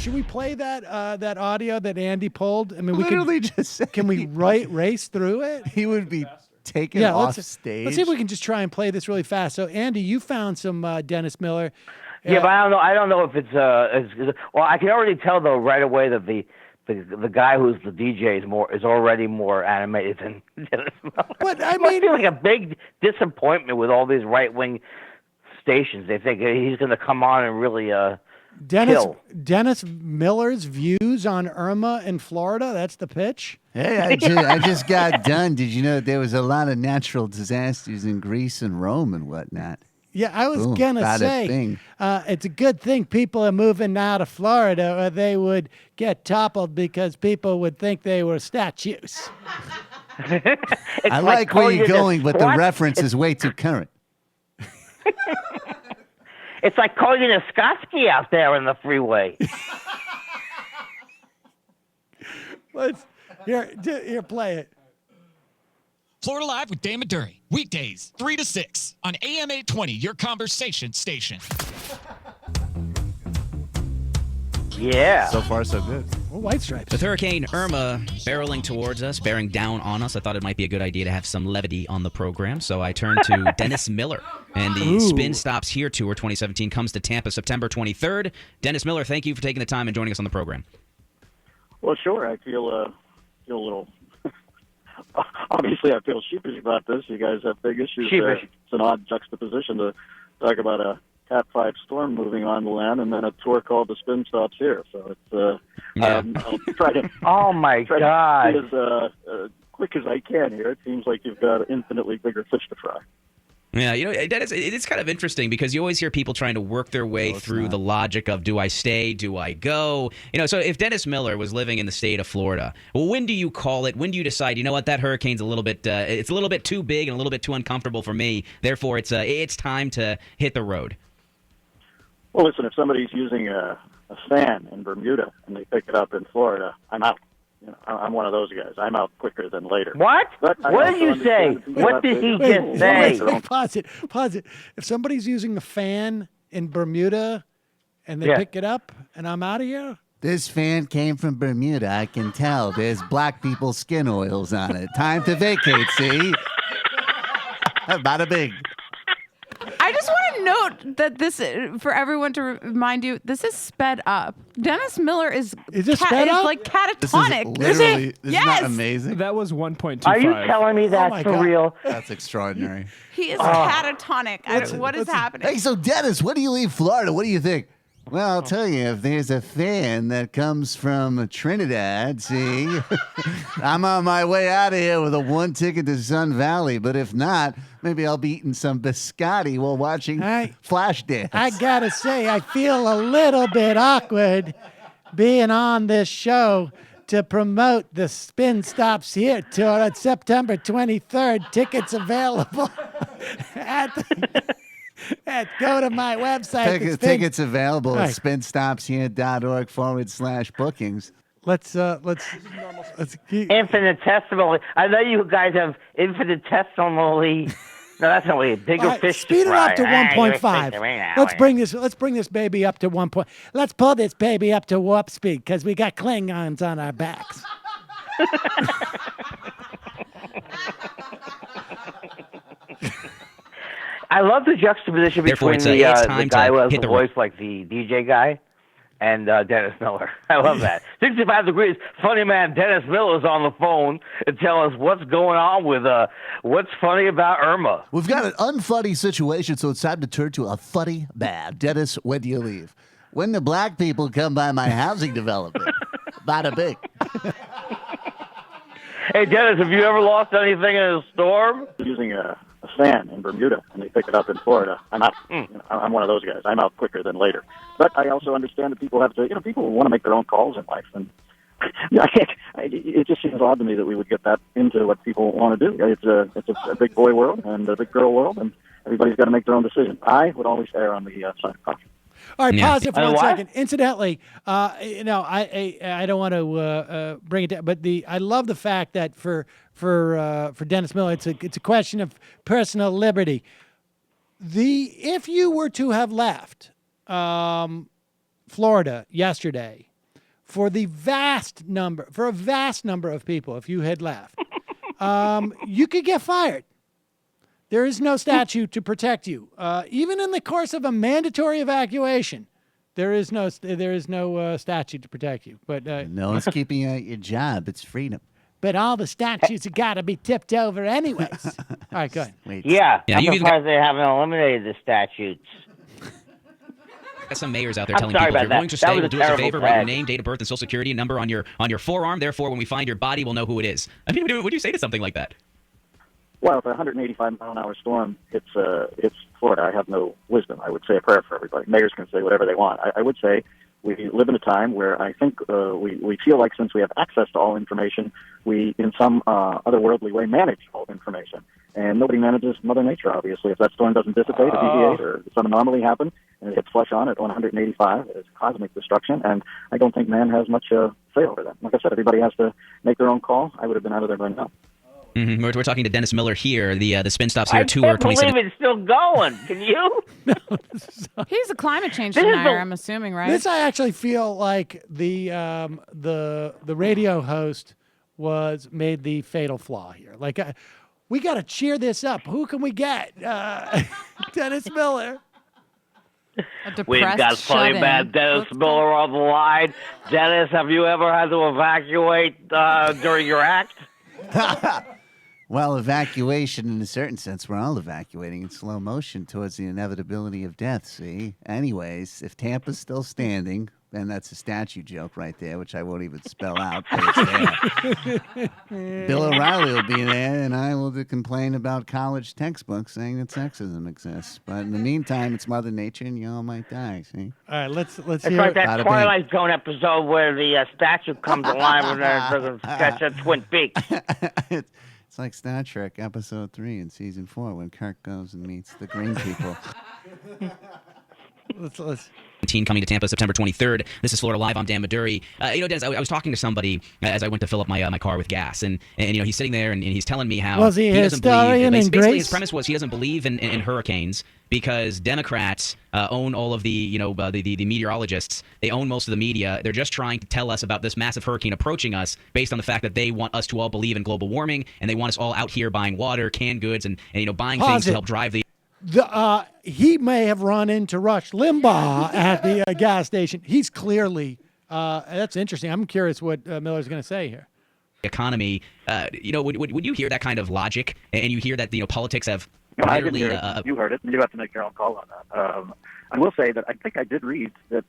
should we play that audio that Andy pulled? I mean, Literally just can we race through it? He would be taken off stage. Let's see if we can just try and play this really fast. So, Andy, you found some Dennis Miller. Yeah, but I don't know. I don't know if it's well. I can already tell though right away that the guy who's the DJ is already more animated than Dennis Miller. But I must mean, be like a big disappointment with all these right wing stations. They think he's going to come on and really kill. Dennis Miller's views on Irma in Florida. That's the pitch. Hey, I just got done. Did you know there was a lot of natural disasters in Greece and Rome and whatnot? Yeah, I was going to say, it's a good thing people are moving now to Florida or they would get toppled because people would think they were statues. I like where you're going, but the reference is way too current. It's like calling it a Skotsky out there in the freeway. Here, play it. Florida Live with Dan Maduri. Weekdays, 3 to 6 on AM 820, your conversation station. Yeah. So far, so good. Well, White Stripes. With Hurricane Irma barreling towards us, bearing down on us, I thought it might be a good idea to have some levity on the program. So I turned to Dennis Miller. And the Spin Stops Here Tour 2017 comes to Tampa September 23rd. Dennis Miller, thank you for taking the time and joining us on the program. Well, sure. I feel a little... Obviously, I feel sheepish about this. You guys have big issues there. It's an odd juxtaposition to talk about a Cat 5 storm moving on the land and then a tour called The Spin Stops Here. So it's I'll try to. Oh my God! As quick as I can here. It seems like you've got infinitely bigger fish to fry. Yeah, Dennis, it's kind of interesting because you always hear people trying to work their way through the logic of, do I stay, do I go? So if Dennis Miller was living in the state of Florida, well, when do you call it? When do you decide, you know what, that hurricane's a little bit, it's a little bit too big and a little bit too uncomfortable for me, therefore it's time to hit the road? Well, listen, if somebody's using a fan in Bermuda and they pick it up in Florida, I'm out. I'm one of those guys. I'm out quicker than later. What? What did you say? What did he just say? Pause it. If somebody's using a fan in Bermuda and they pick it up and I'm out of here? This fan came from Bermuda. I can tell. There's black people's skin oils on it. Time to vacate, see? Bada bing. I just want to note that this, for everyone to remind you, this is sped up. Dennis Miller is this sped up? like catatonic. This is not amazing. That was 1.25. Are you telling me that's for real? That's extraordinary. He is catatonic. What is happening? Hey, so Dennis, when do you leave Florida? What do you think? Well, I'll tell you, if there's a fan that comes from Trinidad, see, I'm on my way out of here with a 1 ticket to Sun Valley. But if not, maybe I'll be eating some biscotti while watching Flashdance. I gotta say, I feel a little bit awkward being on this show to promote the Spin Stops Here tour on September 23rd. Tickets available go to my website. Tickets available at spinstopshere.org/bookings. Let's keep Infinitesimally. I know you guys have infinitesimally. No, that's not way bigger fish. Speed to it fry. up to 1.5. Let's bring this baby up to 1. Let's pull this baby up to warp speed because we got Klingons on our backs. I love the juxtaposition between the guy who has the voice like the DJ guy and Dennis Miller. I love that. 65 degrees. Funny man, Dennis Miller's on the phone and tell us what's going on with what's funny about Irma. We've got an unfunny situation, so it's time to turn to a funny bad. Dennis, when do you leave? When the black people come by my housing development. Bada bing. Hey, Dennis, have you ever lost anything in a storm? Using a fan in Bermuda and they pick it up in Florida, I'm out. I'm one of those guys. I'm out quicker than later. But I also understand that people have to, people want to make their own calls in life. And it just seems odd to me that we would get that into what people want to do. It's a big boy world and a big girl world, and everybody's got to make their own decision. I would always err on the side of caution. All right, pause it for 1 second. Incidentally, I don't want to bring it down, but I love the fact that for Dennis Miller, it's a question of personal liberty. If you were to have left Florida yesterday for a vast number of people, if you had left, you could get fired. There is no statute to protect you. Even in the course of a mandatory evacuation, there is no statute to protect you. But no one's keeping you at your job. It's freedom. But all the statutes have got to be tipped over anyways. All right, go ahead. Wait. Yeah, I'm surprised they haven't eliminated the statutes. Got some mayors out there telling sorry people if about you're going that. to That stay, was we'll a do us a terrible favor, write your tag. name, date of birth, and social security number on your forearm. Therefore, when we find your body, we'll know who it is. I mean, what do you say to something like that? Well, if a 185-mile-an-hour storm hits Florida, I have no wisdom. I would say a prayer for everybody. Mayors can say whatever they want. I would say we live in a time where I think we feel like since we have access to all information, we, in some otherworldly way, manage all information. And nobody manages Mother Nature, obviously. If that storm doesn't dissipate or deviate or some anomaly happen and it hits flush on at 185, it's cosmic destruction. And I don't think man has much say over that. Like I said, everybody has to make their own call. I would have been out of there by now. Mm-hmm. We're talking to Dennis Miller here, the Spin Stops Here I tour can't 27. believe it's still going. Can you? He's a climate change This is denier, the- I'm assuming, right? This I actually feel like the radio host made the fatal flaw here. Like we got to cheer this up. Who can we get? Dennis Miller. A depressed We've got funny shut-in. man Dennis Miller on the line. Dennis, have you ever had to evacuate during your act? Well, evacuation in a certain sense, we're all evacuating in slow motion towards the inevitability of death, see? Anyways, if Tampa's still standing, then that's a statue joke right there, which I won't even spell out, but it's there. Bill O'Reilly will be there, and I will complain about college textbooks saying that sexism exists. But in the meantime, it's Mother Nature, and you all might die, see? All right, let's It's hear like it. that Bada bing. Twilight Zone episode where the statue comes alive and doesn't catch a Twin Peaks. It's like Star Trek Episode 3 in Season 4 when Kirk goes and meets the green people. Let's Coming to Tampa September 23rd. This is Florida Live. I'm Dan Maduri. Dennis, I was talking to somebody as I went to fill up my car with gas, and he's sitting there and he's telling me how Was he a doesn't believe. historian in Basically, Greece? his premise was he doesn't believe in hurricanes because Democrats own all of the the meteorologists. They own most of the media. They're just trying to tell us about this massive hurricane approaching us based on the fact that they want us to all believe in global warming, and they want us all out here buying water, canned goods, and buying Pause things to it. help drive the. He may have run into Rush Limbaugh at the gas station. He's clearly that's interesting. I'm curious what Miller's going to say here. Economy. Would you hear that kind of logic, and you hear that politics have No, I didn't literally, hear it. You heard it. You have to make your own call on that. I will say that I think I did read that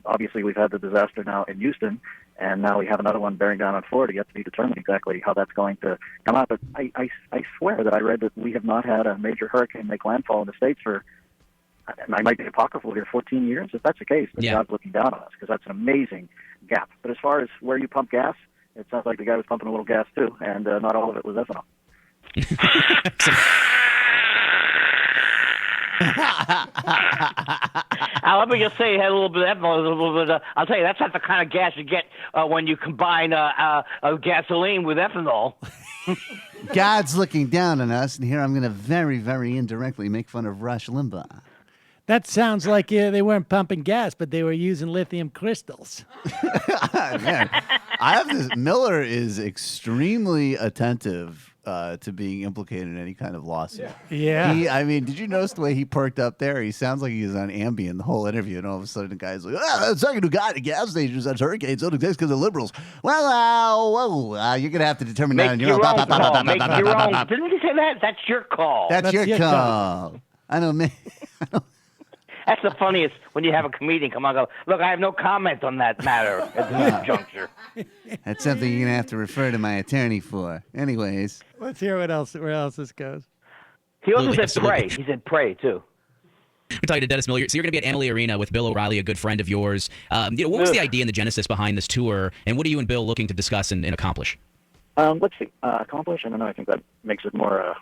obviously we've had the disaster now in Houston, and now we have another one bearing down on Florida. Yet to be determined exactly how that's going to come out. But I swear that I read that we have not had a major hurricane make landfall in the States for, and I might be apocryphal here, 14 years. If that's the case, then Yeah. God's looking down on us because that's an amazing gap. But as far as where you pump gas, it sounds like the guy was pumping a little gas too, and not all of it was ethanol. Let me just say, you had a little bit of ethanol. I'll tell you, that's not the kind of gas you get when you combine gasoline with ethanol. God's looking down on us, and here I'm going to very, very indirectly make fun of Rush Limbaugh. That sounds like they weren't pumping gas, but they were using lithium crystals. Man, I have this. Miller is extremely attentive to being implicated in any kind of lawsuit. Yeah. Did you notice the way he perked up there? He sounds like he was on Ambien the whole interview, and all of a sudden the guy's like, "Oh, second who got at gas stations, that's hurricanes, don't exist because of liberals." Well, you're gonna have to determine that on Make your your own. own call. Make your own. Didn't you say that? That's your call. That's your your call. I don't mean. That's the funniest when you have a comedian come on and go, look, I have no comment on that matter at this juncture. That's something you're gonna have to refer to my attorney for. Anyways, Let's hear where else this goes. He also said Absolutely. pray. He said pray, too. We're talking to Dennis Miller. So you're going to be at Amalie Arena with Bill O'Reilly, a good friend of yours. What was the idea and the genesis behind this tour, and what are you and Bill looking to discuss and accomplish? Let's see. Accomplish? I don't know. I think that makes it more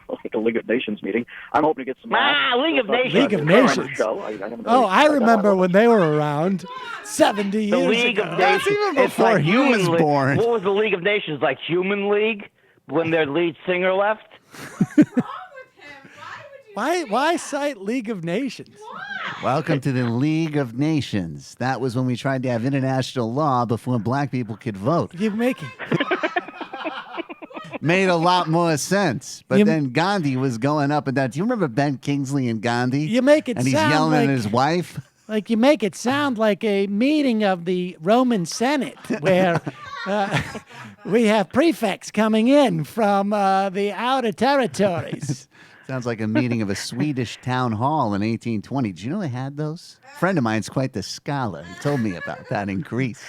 like a League of Nations meeting. I'm hoping to get some... League of Nations. League of Nations. Show. I remember when they were around 70 The years League ago. of That's Nations. even It's before like he Human was League. born. What was the League of Nations? Like Human League when their lead singer left? Why cite League of Nations? Welcome to the League of Nations. That was when we tried to have international law before black people could vote. You make it. Made a lot more sense. But then Gandhi was going up and down. Do you remember Ben Kingsley and Gandhi? You make it and he's sound yelling like, at his wife. Like you make it sound like a meeting of the Roman Senate where we have prefects coming in from the outer territories. Sounds like a meeting of a Swedish town hall in 1820. Did you know they had those? A friend of mine's quite the scholar. He told me about that in Greece.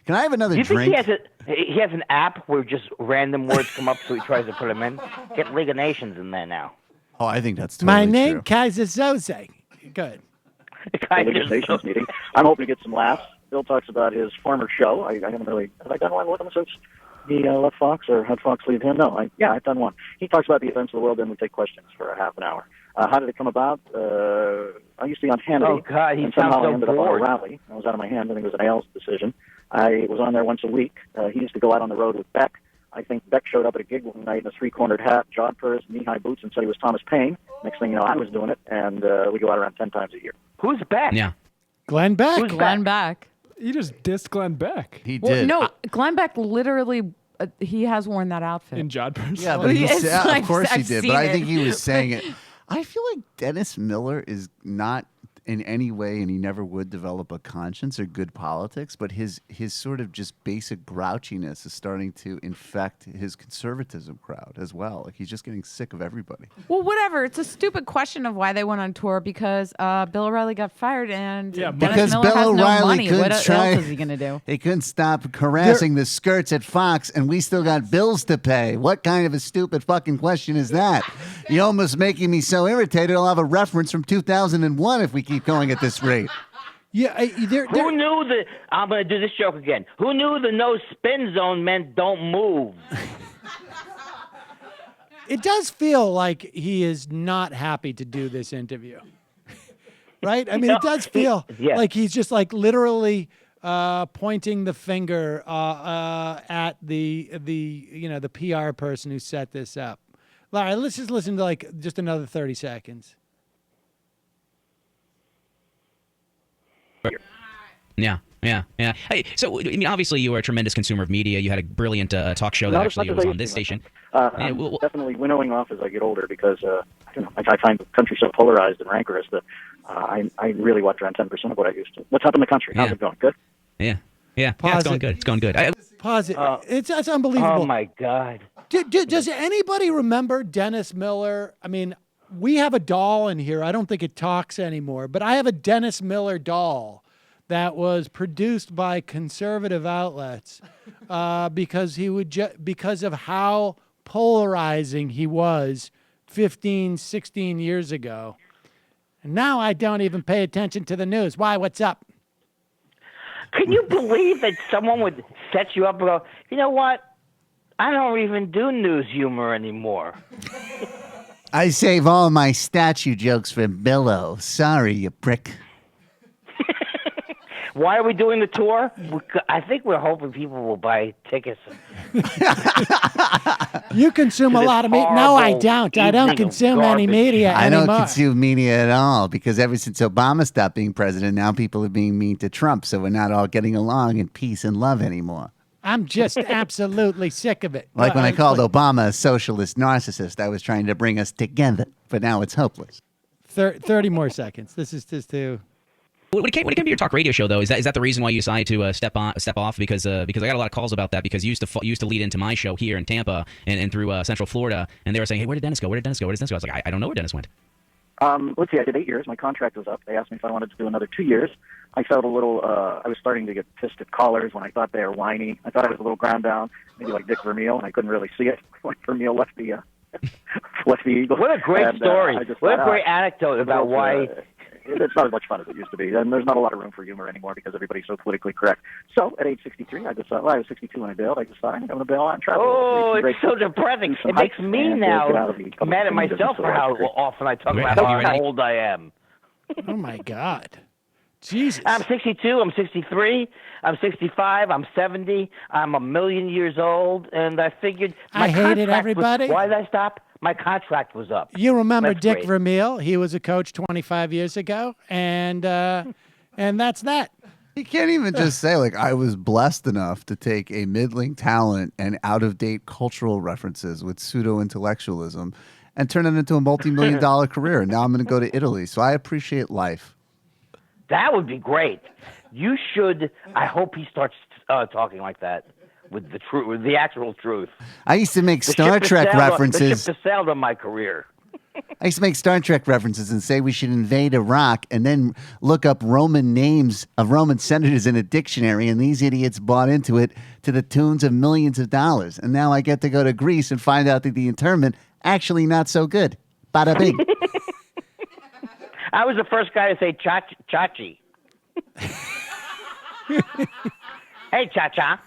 Can I have another Do you drink? think he has an app where just random words come up, so he tries to put them in? Get League of Nations in there now. Oh, I think that's totally My name, true. Kaiser Soze. Good. The League of Nations meeting. I'm hoping to get some laughs. Bill talks about his former show. I haven't really. Have I done one with him since he left Fox, or had Fox leave him? No, I've done one. He talks about the events of the world, and we take questions for a half an hour. How did it come about? I used to be on Hannity. Oh, God, he and somehow sounds so I ended bored. up on a rally. I was out of my hand. I think it was an Ailes decision. I was on there once a week. He used to go out on the road with Beck. I think Beck showed up at a gig one night in a three-cornered hat, jodhpurs, knee-high boots, and said he was Thomas Paine. Next thing you know, I was doing it, and we go out around 10 times a year. Who's Beck? Yeah. Glenn Beck. Who's Glenn Beck. You just dissed Glenn Beck He Well, did. no, Glenn Beck literally, he has worn that outfit. in jodhpurs. Yeah, but It's like, of course he I've did. seen But I it. think he was saying it. I feel like Dennis Miller is not in any way, and he never would develop a conscience or good politics, but his sort of just basic grouchiness is starting to infect his conservatism crowd as well. Like he's just getting sick of everybody. Well, whatever. It's a stupid question of why they went on tour because Bill O'Reilly got fired and Yeah, Dennis because Miller Bill has O'Reilly no money. couldn't What try. else is he going to do? He couldn't stop harassing the skirts at Fox, and we still got bills to pay. What kind of a stupid fucking question is that? You're almost making me so irritated. I'll have a reference from 2001 if we keep going at this rate. Yeah, Who knew the? I'm going to do this joke again. Who knew the no spin zone meant don't move? it does feel like he is not happy to do this interview. Right? I mean, it does feel like he's just like literally pointing the finger at the PR person who set this up. All right, let's just listen to like just another 30 seconds. Yeah. Hey, so I mean, obviously, you were a tremendous consumer of media. You had a brilliant talk show that Not as actually much was as I on this used to, station. I'm definitely winnowing off as I get older because I find the country so polarized and rancorous that I really watch around 10% of what I used to. What's up in the country? How's it going? Good? Yeah, it's going good. It's going good. Pause it. It's unbelievable. Oh my God! Does anybody remember Dennis Miller? I mean, we have a doll in here. I don't think it talks anymore, but I have a Dennis Miller doll that was produced by conservative outlets because because of how polarizing he was 15, 16 years ago. And now I don't even pay attention to the news. Why? What's up? Can you believe that someone would set you up and go, you know what? I don't even do news humor anymore. I save all my statue jokes for Billo. Sorry, you prick. Why are we doing the tour? I think we're hoping people will buy tickets. You consume a lot of media. No, I don't. I don't consume any media I anymore. don't consume media at all because ever since Obama stopped being president, now people are being mean to Trump, so we're not all getting along in peace and love anymore. I'm just absolutely sick of it. Like when I called Obama a socialist narcissist, I was trying to bring us together, but now it's hopeless. 30 more seconds. This is just to... When it came to your talk radio show, though, is that the reason why you decided to step off? Because I got a lot of calls about that because you used to lead into my show here in Tampa and through Central Florida, and they were saying, "Hey, where did Dennis go? Where did Dennis go? Where did Dennis go?" I was like, I don't know where Dennis went. Let's see, I did 8 years. My contract was up. They asked me if I wanted to do another 2 years. I felt a little, I was starting to get pissed at callers when I thought they were whiny. I thought I was a little ground down, maybe like Dick Vermeil, and I couldn't really see it when Vermeil left the Eagles. What a great story. What a great anecdote about why... It's not as much fun as it used to be, and there's not a lot of room for humor anymore because everybody's so politically correct. So at age 63, I decided, I was 62 when I bailed, I decided I'm going to bail out and travel. Oh, it's so depressing. It makes me now mad at myself for how often I talk about how old I am. Oh, my God. Jesus. I'm 62, I'm 63, I'm 65, I'm 70, I'm 1,000,000 years old, and I figured I hate it, everybody. Why did I stop? My contract was up. You remember That's Dick great. Vermeil? He was a coach 25 years ago, and that's that. You can't even just say, like, I was blessed enough to take a middling talent and out-of-date cultural references with pseudo-intellectualism and turn it into a multi-million-dollar career. And now I'm going to go to Italy. So I appreciate life. That would be great. You should. I hope he starts talking like that with the truth, with the actual truth. I used to make The Star ship has Trek sailed- references. The ship has sailed on my career. I used to make Star Trek references and say we should invade Iraq and then look up Roman names of Roman senators in a dictionary, and these idiots bought into it to the tunes of millions of dollars. And now I get to go to Greece and find out that the internment actually not so good. Bada bing. I was the first guy to say chachi. Hey, cha-cha.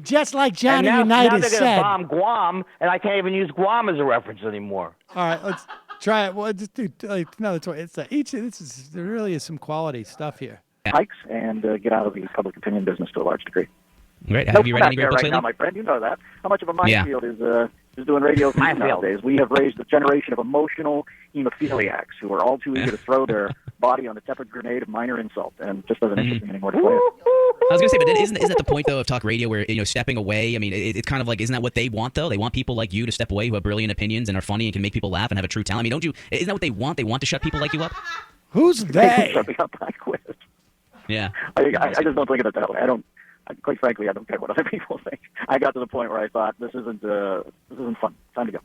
Just like Johnny and now Unitas they're said. going to bomb Guam, and I can't even use Guam as a reference anymore. All right, let's try it. Well, just do another 20. It's there really is some quality stuff here. Hikes and get out of the public opinion business to a large degree. Great. Have you read any great books right lately? now, my friend. You know that. How much of a minefield is doing radio for you nowadays? We have raised a generation of emotional hemophiliacs who are all too eager to throw their body on the tepid grenade of minor insult, and just doesn't interest me anymore to play it. I was going to say, but isn't that the point, though, of talk radio where, stepping away? I mean, it's kind of like, isn't that what they want, though? They want people like you to step away who have brilliant opinions and are funny and can make people laugh and have a true talent. I mean, isn't that what they want? They want to shut people like you up? Who's they? Shut me up, I quit. Yeah. I just don't think of it that way. Quite frankly, I don't care what other people think. I got to the point where I thought, this isn't fun. Time to go.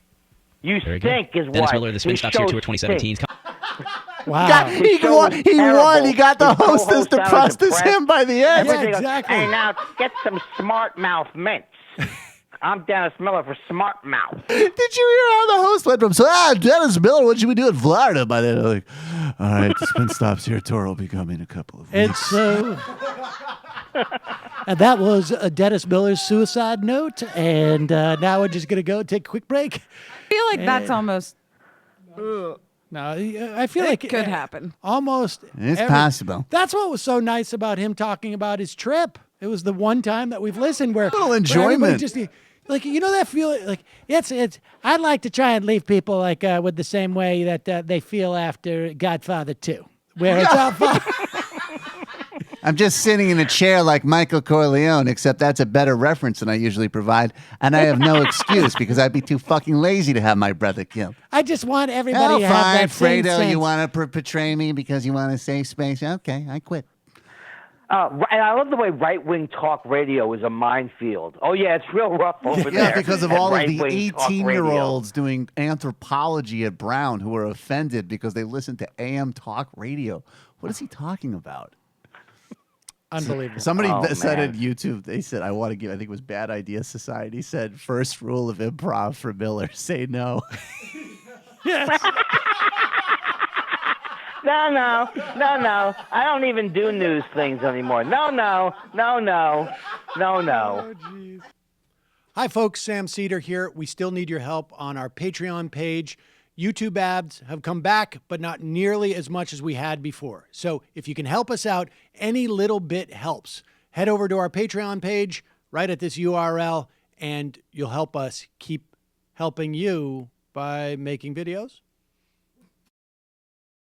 You stink is Dennis why. Miller, the Spin Stocks Year Tour 2017. Wow. He won. He got the host as depressed as him by the end. Yeah, exactly. Hey, now get some Smart Mouth mints. I'm Dennis Miller for Smart Mouth. Did you hear how the host went from, Dennis Miller, what should we do in Florida? By then, like, all right, the Spin Stops Here tour will be coming in a couple of weeks. It's and that was Dennis Miller's suicide note. And now we're just going to go take a quick break. I feel like that's almost. No, I feel like it could happen. Almost. It's possible. That's what was so nice about him talking about his trip. It was the one time that we've listened where little enjoyment. where everybody just like that feeling like it's. I'd like to try and leave people like with the same way that they feel after Godfather 2, where it's all fun. I'm just sitting in a chair like Michael Corleone, except that's a better reference than I usually provide, and I have no excuse because I'd be too fucking lazy to have my brother killed. I just want everybody to have fine, that same Fredo, sense. you want to portray me because you want a safe space? Okay, I quit. And I love the way right-wing talk radio is a minefield. Oh, yeah, it's real rough over there. Yeah, because of at all of the right-wing talk radio. 18-year-olds doing anthropology at Brown who are offended because they listen to AM talk radio. What is he talking about? Unbelievable. Somebody said man. on YouTube, they said, I want to give, I think it was Bad Idea Society, said, first rule of improv for Miller, say no. Yes. No. I don't even do news things anymore. No. Oh, geez. Hi, folks. Sam Seder here. We still need your help on our Patreon page. YouTube ads have come back, but not nearly as much as we had before. So if you can help us out, any little bit helps. Head over to our Patreon page right at this URL, and you'll help us keep helping you by making videos